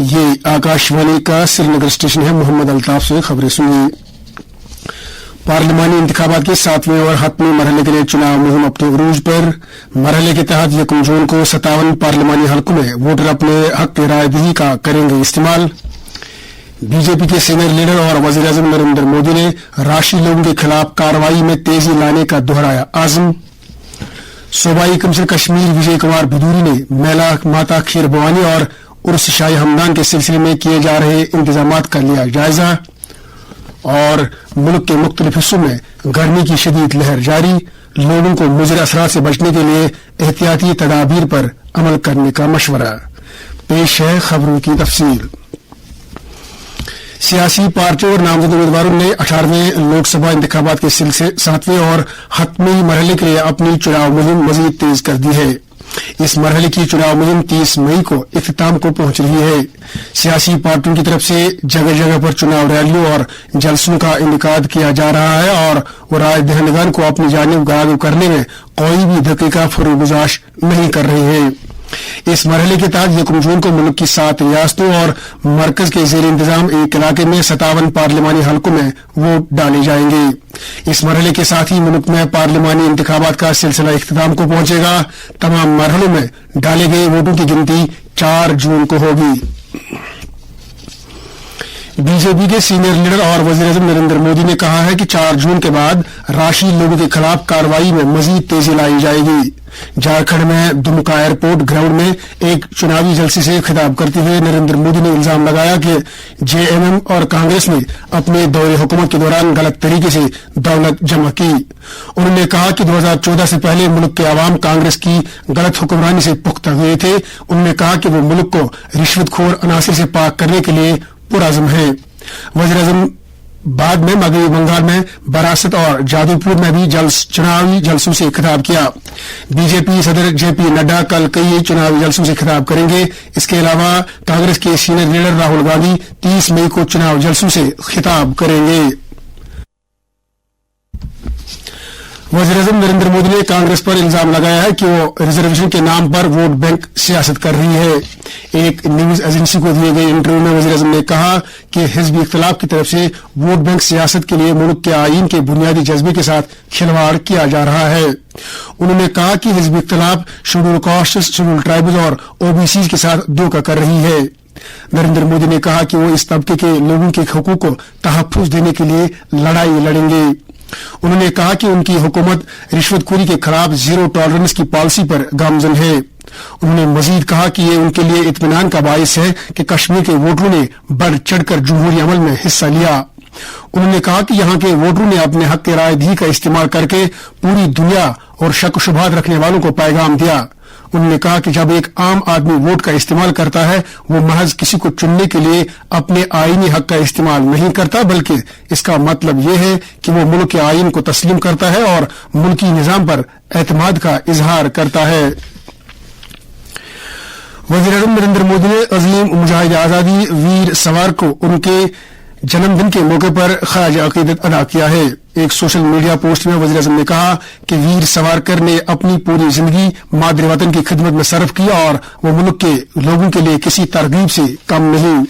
ये आकाशवाणी का श्रीनगर स्टेशन है। मोहम्मद अल्ताफ से खबरें सुनिए। पार्लिमानी इंतखाबात के 7वें और हतमी मरहले के लिए चुनाव मुहिम अपने उरूज पर। मरहले के तहत 1 जून को 57 पार्लिमानी हलकों में वोटर अपने हक की रायदही का करेंगे इस्तेमाल। बीजेपी के सीनियर लीडर और वजीर-ए-आजम नरेंद्र मोदी ने राशि लोगों के खिलाफ कार्रवाई में तेजी लाने का दोहराया आज़म। सूबाई कमिश्नर कश्मीर विजय कुमार भदूरी ने मेला माता खीर भवानी और उर्स शाही हमदान के सिलसिले में किए जा रहे इंतजामात का लिया जायजा। और मुल्क के मुख्तलिफ हिस्सों में गर्मी की शदीद लहर जारी, लोगों को मुज़र असरात से बचने के लिए एहतियाती तदाबीर पर अमल करने का मशवरा। पेश है खबरों की तफसील। सियासी पार्टियों और नामजद उम्मीदवारों ने 18वें लोकसभा इंतखाबात के सिलसिले 7वें और हतमी मरहले के लिए अपनी चुनाव मुहिम मजीद तेज कर दी है। इस मरहले की चुनाव मुहिम 30 मई को इख्तिताम को पहुंच रही है। सियासी पार्टियों की तरफ से जगह जगह पर चुनाव रैलियों और जलसों का इनेकाद किया जा रहा है और वो राय दहंदगान को अपनी जानिब गायब करने में कोई भी धक्के का फरोगुजाश नहीं कर रहे हैं। इस मरहले के तहत 1 जून को मुल्क की 7 रियासतों और मरकज के जेर इंतजाम एक इलाके में 57 पार्लिमानी हलकों में वोट डाले जाएंगे। इस मरहले के साथ ही मुल्क में पार्लिमानी इंतखाबात का सिलसिला इख्तिताम को पहुंचेगा। तमाम मरहलों में डाले गए वोटों की गिनती 4 जून को होगी। बीजेपी के सीनियर लीडर और वजीर-ए-आजम नरेंद्र मोदी ने कहा है कि 4 जून के बाद राशि लोगों के खिलाफ कार्रवाई में मजीद तेजी लाई जाएगी। झारखंड में दुमका एयरपोर्ट ग्राउंड में एक चुनावी जलसे से खिताब करते हुए नरेंद्र मोदी ने इल्जाम लगाया कि जेएमएम और कांग्रेस ने अपने दौरे हुकूमत के दौरान गलत तरीके से दौलत जमा की। उन्होंने कहा कि 2014 से पहले मुल्क के अवाम कांग्रेस की गलत हुक्मरानी से पुख्ता हुए थे। उन्होंने कहा कि वो मुल्क को रिश्वतखोर अनासर से पाक करने के लिए पुरअज़्म है। वज़ीर-ए-आज़म बाद में मगरबी बंगाल में बरासत और जादवपुर में भी चुनावी जलसों से खिताब किया। बीजेपी सदर जेपी नड्डा कल कई चुनावी जलसों से खिताब करेंगे। इसके अलावा कांग्रेस के सीनियर लीडर राहुल गांधी 30 मई को चुनाव जलसों से खिताब करेंगे। वज़ीर-ए-आज़म नरेंद्र मोदी ने कांग्रेस पर इल्जाम लगाया है कि वो रिजर्वेशन के नाम पर वोट बैंक सियासत कर रही है। एक न्यूज एजेंसी को दिए गए इंटरव्यू में वज़ीर-ए-आज़म ने कहा कि हिज़्ब इख्तिलाफ की तरफ से वोट बैंक सियासत के लिए मुल्क के आईन के बुनियादी जज्बे के साथ खिलवाड़ किया जा रहा है। उन्होंने कहा कि हिज़्ब इख्तिलाफ शेड्यूल कास्ट्स, शेड्यूल ट्राइब्स और ओबीसी के साथ धोखा कर रही है। नरेंद्र मोदी ने कहा कि वो इस तबके के लोगों के हकूक को तहफ़्फ़ुज़ देने के लिए लड़ाई लड़ेंगे। उन्होंने कहा कि उनकी हुकूमत रिश्वतखोरी के खिलाफ जीरो टॉलरेंस की पॉलिसी पर गामजन है। उन्होंने मजीद कहा कि ये उनके लिए इत्मीनान का बाइस है कि कश्मीर के वोटरों ने बढ़ चढ़कर जमहूरी अमल में हिस्सा लिया। उन्होंने कहा कि यहाँ के वोटरों ने अपने हक के रायदही का इस्तेमाल करके पूरी दुनिया और शक शुबहात रखने वालों को पैगाम दिया। उन्होंने कहा कि जब एक आम आदमी वोट का इस्तेमाल करता है वो महज किसी को चुनने के लिए अपने आईनी हक का इस्तेमाल नहीं करता, बल्कि इसका मतलब ये है कि वो मुल्क के आईन को तस्लीम करता है और मुल्की निजाम पर एतमाद का इजहार करता है। वज़ीर-ए-आज़म नरेंद्र मोदी ने अज़ीम मुजाहिद आज़ादी वीर सवार को उनके जन्मदिन के मौके पर ख़राज अक़ीदत अदा किया है। एक सोशल मीडिया पोस्ट में वज़ीर-ए-आज़म ने कहा कि वीर सावरकर ने अपनी पूरी जिंदगी मादरे वतन की खिदमत में सर्फ की और वो मुल्क के लोगों के लिए किसी तरगीब से कम नहीं।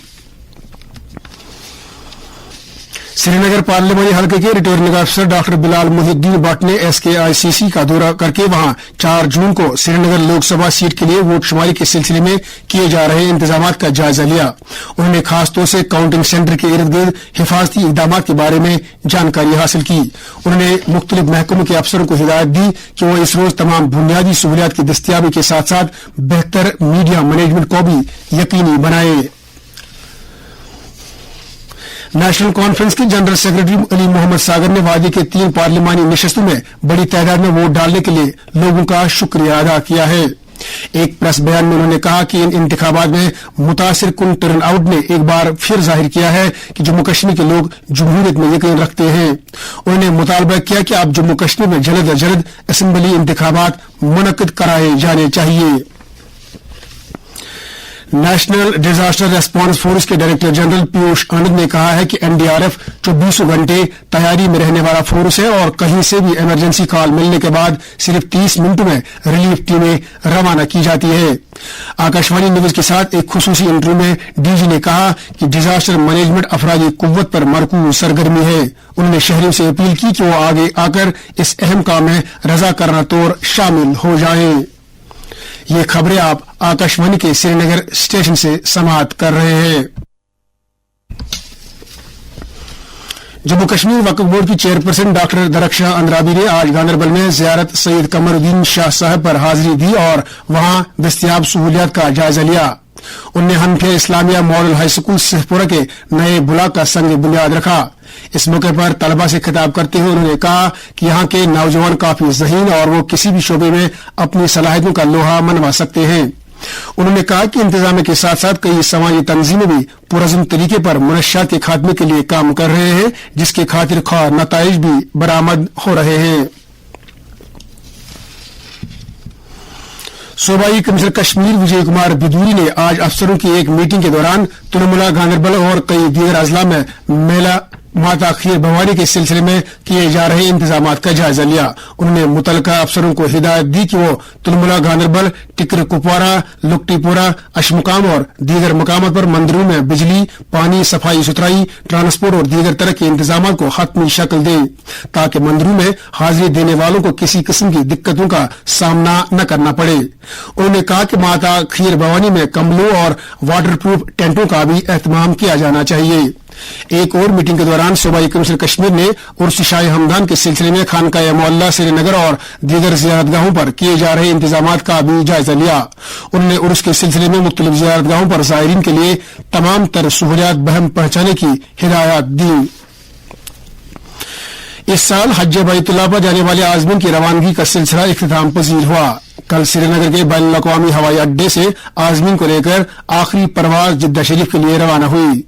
श्रीनगर पार्लिमानी हल्के के रिटर्निंग अफसर डॉक्टर बिलाल मुहिउद्दीन भट्ट ने SKICC का दौरा करके वहां 4 जून को श्रीनगर लोकसभा सीट के लिए वोट शुमारी के सिलसिले में किए जा रहे इंतजामात का जायजा लिया। उन्होंने खासतौर से काउंटिंग सेंटर के इर्द गिर्द हिफाजती इकदाम के बारे में जानकारी हासिल की। उन्होंने मुख्तलिफ महकमों के अफसरों को हिदायत दी कि वो इस रोज तमाम बुनियादी सहूलियात की दस्तियाबी के साथ साथ बेहतर मीडिया मैनेजमेंट को भी यकीनी बनाए। नेशनल कॉन्फ्रेंस के जनरल सेक्रेटरी अली मोहम्मद सागर ने वादी के 3 पार्लिमानी नशस्तों में बड़ी तादाद में वोट डालने के लिए लोगों का शुक्रिया अदा किया है। एक प्रेस बयान में उन्होंने कहा कि इन इंतखाबात में मुतासिर कुन टर्न आउट ने एक बार फिर जाहिर किया है कि जम्मू कश्मीर के लोग जमहूरियत में यकीन रखते हैं। उन्होंने मुतालबा किया कि अब जम्मू कश्मीर में जल्द अज जल्द असेंबली इंतखाबात मुनक्किद कराए जाने चाहिए। नेशनल डिजास्टर रेस्पॉन्स फोर्स के डायरेक्टर जनरल पीयूष आनंद ने कहा है कि एनडीआरएफ 24 घंटे तैयारी में रहने वाला फोर्स है और कहीं से भी इमरजेंसी कॉल मिलने के बाद सिर्फ 30 मिनट में रिलीफ टीमें रवाना की जाती है। आकाशवाणी न्यूज के साथ एक खुसूसी इंटरव्यू में डीजी ने कहा कि डिजास्टर मैनेजमेंट अफरादी कुव्वत पर मरकूज सरगर्मी है। उन्होंने शहरियों से अपील की कि वो आगे आकर इस अहम काम में रजाकाराना तौर शामिल हो जाएं। ये खबरें आप आकाशवाणी के श्रीनगर स्टेशन से समाप्त कर रहे हैं। जम्मू कश्मीर वक्फ बोर्ड की चेयरपर्सन डॉक्टर दरख्शां अंद्राबी ने आज गांधरबल में जियारत सैयद कमरुद्दीन शाह साहब पर हाजिरी दी और वहां दस्तयाब सहूलियात का जायजा लिया। उन्होंने Hanafia Islamia model high school Sihpura के नए ब्लॉक का संग बुनियाद रखा। इस मौके पर तलबा से खिताब करते हुए उन्होंने कहा कि यहाँ के नौजवान काफी ज़हीन और वो किसी भी शोबे में अपनी सलाहियतों का लोहा मनवा सकते हैं। उन्होंने कहा कि इंतजाम के साथ साथ कई समाजी तंजीमें भी पुरअज़्म तरीके पर मुनश्शात के खात्मे के लिए काम कर रहे हैं, जिसके खातिर ख्वाह नताइज भी बरामद हो रहे हैं। सूबाई कमिश्नर कश्मीर विजय कुमार बिदूरी ने आज अफसरों की एक मीटिंग के दौरान तुलमुला गांधरबल और कई दीगर अजला में मेला माता खीर भवानी के सिलसिले में किए जा रहे इंतजाम का जायजा लिया। उन्होंने मुतलका अफसरों को हिदायत दी कि वो तुलमुला गांधरबल, टिकर कुपवारा, लुकटीपुरा, अशमुकाम और दीगर मकामों पर मंदिरों में बिजली, पानी, सफाई सुथराई, ट्रांसपोर्ट और दीगर तरह के इंतजाम को हतमी शक्ल दें ताकि मंदिरों में हाजिरी देने वालों को किसी किस्म की दिक्कतों का सामना न करना पड़े। उन्होंने कहा कि माता खीर भवानी में कम्बलों और वाटर प्रूफ टेंटों का भी एहतमाम किया जाना चाहिए। एक और मीटिंग के दौरान सूबाई कमिश्नर कश्मीर ने उर्स शाही हमदान के सिलसिले में खानकाह मोहल्ला श्रीनगर और दीगर जियारतगाहों पर किए जा रहे इंतजाम का भी जायजा लिया। उन्होंने उर्स के सिलसिले में मुख्तलिफ जियारतगाहों पर ज़ायरीन के लिए तमाम तर सहूलियात बहम पहुंचाने की हिदायत दी। इस साल हज बैतुल्लाह पर जाने वाले आज़मीन की रवानगी का सिलसिला इख्तिताम पजीर हुआ। कल श्रीनगर के बैनुल अक़वामी हवाई अड्डे से आज़मीन को लेकर आखिरी परवाज जिद्दा शरीफ के लिए रवाना हुई।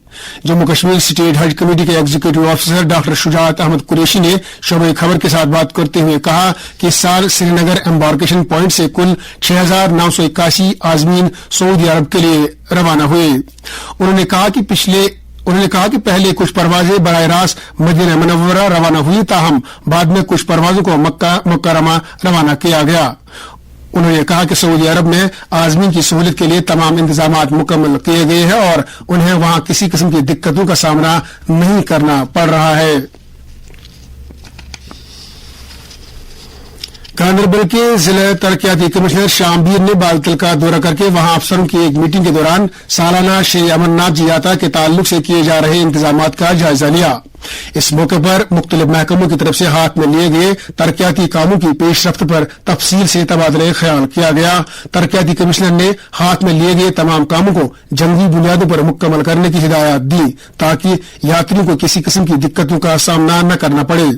जम्मू कश्मीर स्टेट हज कमेटी के executive officer doctor Shujat Ahmad Qureshi ने शोबे खबर के साथ बात करते हुए कहा कि इस साल श्रीनगर एम्बार्केशन पॉइंट से कुल 6,981 आज़मीन सऊदी अरब के लिए रवाना हुए। उन्होंने कहा कि पहले कुछ परवाजें बराह रास्त मदीना मुनव्वरा रवाना हुई, ताहम बाद में कुछ परवाजों को मक्का मुकर्रमा रवाना किया गया। उन्होंने कहा कि सऊदी अरब में आज़मीन की सहूलियत के लिए तमाम इंतजाम मुकम्मल किए गए हैं और उन्हें वहां किसी किस्म की दिक्कतों का सामना नहीं करना पड़ रहा है। गांधरबल के जिला तरक्याती कमिश्नर शामबीर ने बालतल का दौरा करके वहां अफसरों की एक मीटिंग के दौरान सालाना श्री अमरनाथ जी यात्रा के ताल्लुक से किए जा रहे इंतजाम का जायजा लिया। इस मौके पर मुख्तलिफ महकमों की तरफ से हाथ में लिए गए तरक्याती कामों की पेशरफ्त पर तफसील से तबादला ख्याल किया गया। तरक्याती कमिश्नर ने हाथ में लिए गए तमाम कामों को जंगी बुनियादों पर मुकम्मल करने की हिदायत दी ताकि यात्रियों को किसी किस्म की दिक्कतों का सामना न करना पड़े।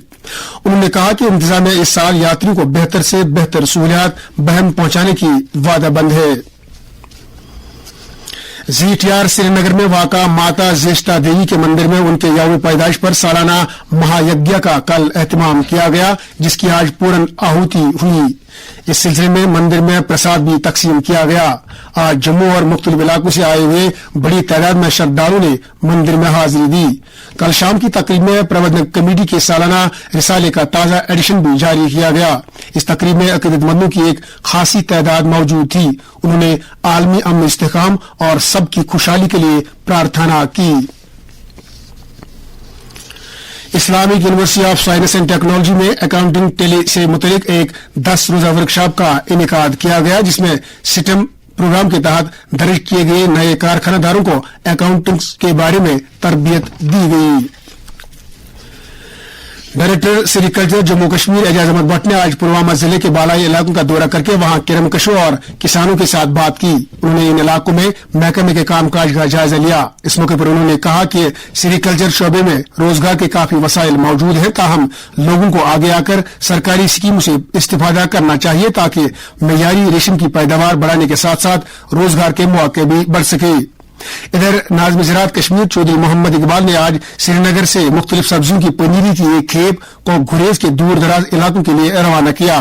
उन्होंने कहा कि इंतजामिया इस साल यात्रियों को बेहतर से बेहतर सहूलियात बहम पहुंचाने की वादाबंद है। जीटीआर श्रीनगर में वाक़ा माता ज्येष्ठा देवी के मंदिर में उनके यौम पैदाइश पर सालाना महायज्ञ का कल एहतमाम किया गया, जिसकी आज पूर्ण आहुति हुई। इस सिलसिले में मंदिर में प्रसाद भी तकसीम किया गया। आज जम्मू और मुख्तलिफ इलाकों से आए हुए बड़ी तादाद में श्रद्धालुओं ने मंदिर में हाजिरी दी। कल शाम की तकरीब में प्रबंधक कमेटी के सालाना रिसाले का ताज़ा एडिशन भी जारी किया गया। इस तकरीब में अकीदतमंदों की एक खासी तादाद मौजूद थी। उन्होंने आलमी अमन इस्तेहकाम और सबकी खुशहाली के लिए प्रार्थना की। Islamic university of science and technology में अकाउंटिंग टेली से मुतलिक एक 10 रोजा वर्कशॉप का इनेकाद किया गया, जिसमें सिस्टम प्रोग्राम के तहत दर्ज किए गए नए कारखानादारों को अकाउंटिंग के बारे में तरबियत दी गई। डायरेक्टर सेरिकल्चर जम्मू कश्मीर एजाज अहमद भट्ट ने आज पुलवामा जिले के बालाई इलाकों का दौरा करके वहां किरमकशों और किसानों के साथ बात की। उन्होंने इन इलाकों में महकमे के कामकाज का जायजा लिया। इस मौके पर उन्होंने कहा कि सेरिकल्चर शोबे में रोजगार के काफी वसाइल मौजूद हैं, ताहम लोगों को आगे आकर सरकारी स्कीमों से इस्तेफादा करना चाहिए ताकि मयारी रेशम की पैदावार बढ़ाने के साथ साथ रोजगार के मौके भी बढ़ सके। इधर नाज़िम ज़राअत कश्मीर चौधरी मोहम्मद इकबाल ने आज श्रीनगर से मुख्तलिफ सब्जियों की पनीरी की एक खेप को गुरेज के दूर दराज इलाकों के लिए रवाना किया।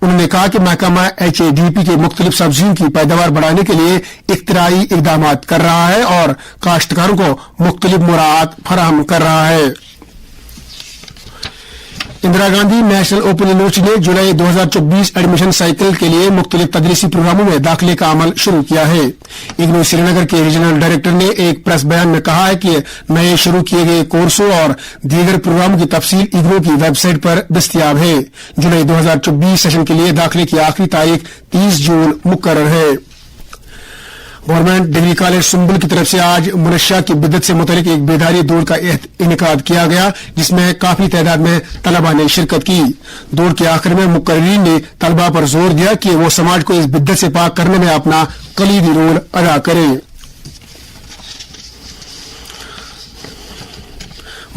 उन्होंने कहा कि महकमा HADP के मुख्तलिफ सब्जियों की पैदावार बढ़ाने के लिए इख्तिराई इकदाम कर रहा है और काश्तकारों को मुख्तलिफ मुराद फराहम कर रहा है। Indira Gandhi national open university ने जुलाई 2024 एडमिशन साइकिल के लिए मुख्तलिफ तदरीसी प्रोग्रामों में दाखिले का अमल शुरू किया है। इग्नू श्रीनगर के रीजनल डायरेक्टर ने एक प्रेस बयान में कहा है कि नए शुरू किए गए कोर्सों और दीगर प्रोग्रामों की तफसील इग्नू की वेबसाइट पर दस्तयाब है। जुलाई 2024 सेशन के लिए दाखिले की आखिरी तारीख 30 जून मुकर्रर है। गवर्नमेंट डिग्री कॉलेज सुंबल की तरफ से आज मुनश्शा की बिदत से मुतलिक एक बेदारी दौड़ का इनेकाद किया गया, जिसमें काफी तादाद में तलबा ने शिरकत की। दौड़ के आखिर में मुकर्रीन ने तलबा पर जोर दिया कि वो समाज को इस बिदत से पाक करने में अपना कलीदी रोल अदा करें।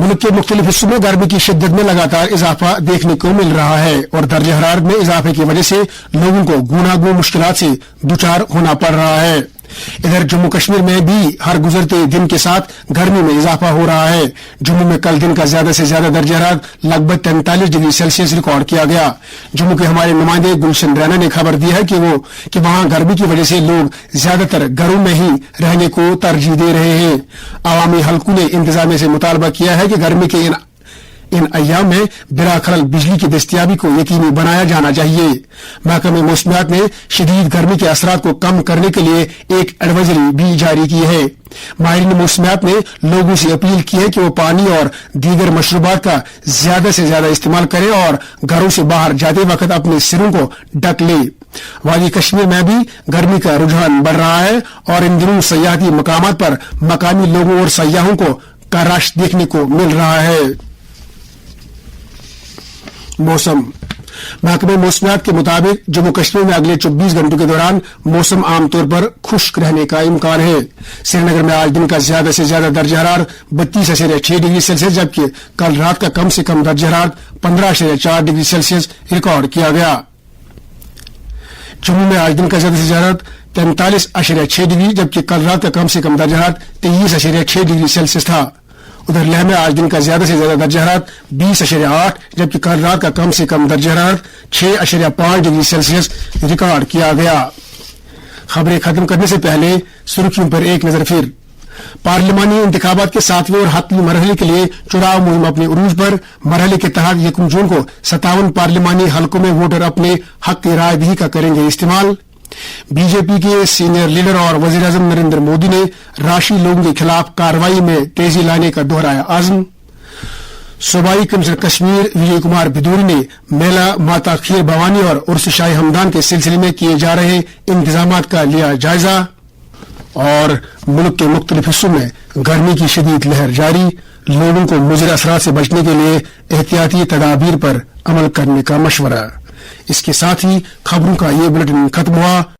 मुल्क के मुख्तलिफ हिस्सों में गर्मी की शिद्दत में लगातार इजाफा देखने को मिल रहा है और दर्जा हरारत में इजाफे की वजह से लोगों को गूनागू मुश्किलात से दुचार होना पड़ रहा है। इधर जम्मू कश्मीर में भी हर गुजरते दिन के साथ गर्मी में इजाफा हो रहा है। जम्मू में कल दिन का ज्यादा से ज्यादा दर्जा हरारत लगभग 43 डिग्री सेल्सियस रिकॉर्ड किया गया। जम्मू के हमारे नुमाइंदे गुलशन रैना ने खबर दी है कि वहां गर्मी की वजह से लोग ज्यादातर घरों में ही रहने को तरजीह दे रहे हैं। अवामी हलकों ने इंतजामिया से मुतालबा किया है कि गर्मी के इन अय्याम में बिला खलल बिजली की दस्तयाबी को यकीनी बनाया जाना चाहिए। महकमे मौसमियात ने शदीद गर्मी के असरात को कम करने के लिए एक एडवाइजरी भी जारी की है। माहिरीन मौसमियात ने लोगों से अपील की है कि वो पानी और दीगर मशरूबात का ज्यादा से ज्यादा इस्तेमाल करें और घरों से बाहर जाते वक्त अपने सिरों को ढक ले। वादी कश्मीर में भी गर्मी का रुझान बढ़ रहा है और इन दिनों सयाहती मकामात पर मकामी लोगों और सयाहों का रश देखने को मिल रहा है। मौसम महकमे मौसमियात के मुताबिक जम्मू कश्मीर में अगले 24 घंटों के दौरान मौसम आमतौर पर खुश्क रहने का इम्कान है। श्रीनगर में आज दिन का ज्यादा से ज्यादा दर्जा हरारत 32.6 डिग्री सेल्सियस जबकि कल रात का कम से कम दर्जा हरारत 15.4 डिग्री सेल्सियस रिकॉर्ड किया गया। जम्मू में आज दिन का ज्यादा से ज्यादा 43.6 डिग्री जबकि कल रात का कम से कम दर्जा हरारत 23.6 डिग्री सेल्सियस था। उधर लेह में आज दिन का ज्यादा से ज्यादा दर्जा हरारत 20.8 जबकि कल रात का कम से कम दर्जा हरारत 6.5 डिग्री सेल्सियस रिकॉर्ड किया गया। खबरें खत्म करने से पहले सुर्खियों पर एक नजर फिर। पार्लिमानी इंतखाबात के 7वें और हातमी मरहले के लिए चुनाव मुहिम अपने उरूज पर। मरहले के तहत 1 जून को 57 पार्लिमानी हलकों में वोटर अपने हक की राय दही का करेंगे इस्तेमाल। बीजेपी के सीनियर लीडर और वजीर आजम नरेंद्र मोदी ने राशि लोगों के खिलाफ कार्रवाई में तेजी लाने का दोहराया आज़म। सूबाई कमिश्नर कश्मीर विजय कुमार बिदूरी ने मेला माता खीर भवानी और उर्स शाही हमदान के सिलसिले में किए जा रहे इंतजामात का लिया जायजा। और मुल्क के मुख्तलिफ हिस्सों में गर्मी की शदीद लहर जारी, लोगों को मुज़र असरात से बचने के लिए एहतियाती तदाबीर पर अमल करने का मशवरा। इसके साथ ही खबरों का ये बुलेटिन खत्म हुआ।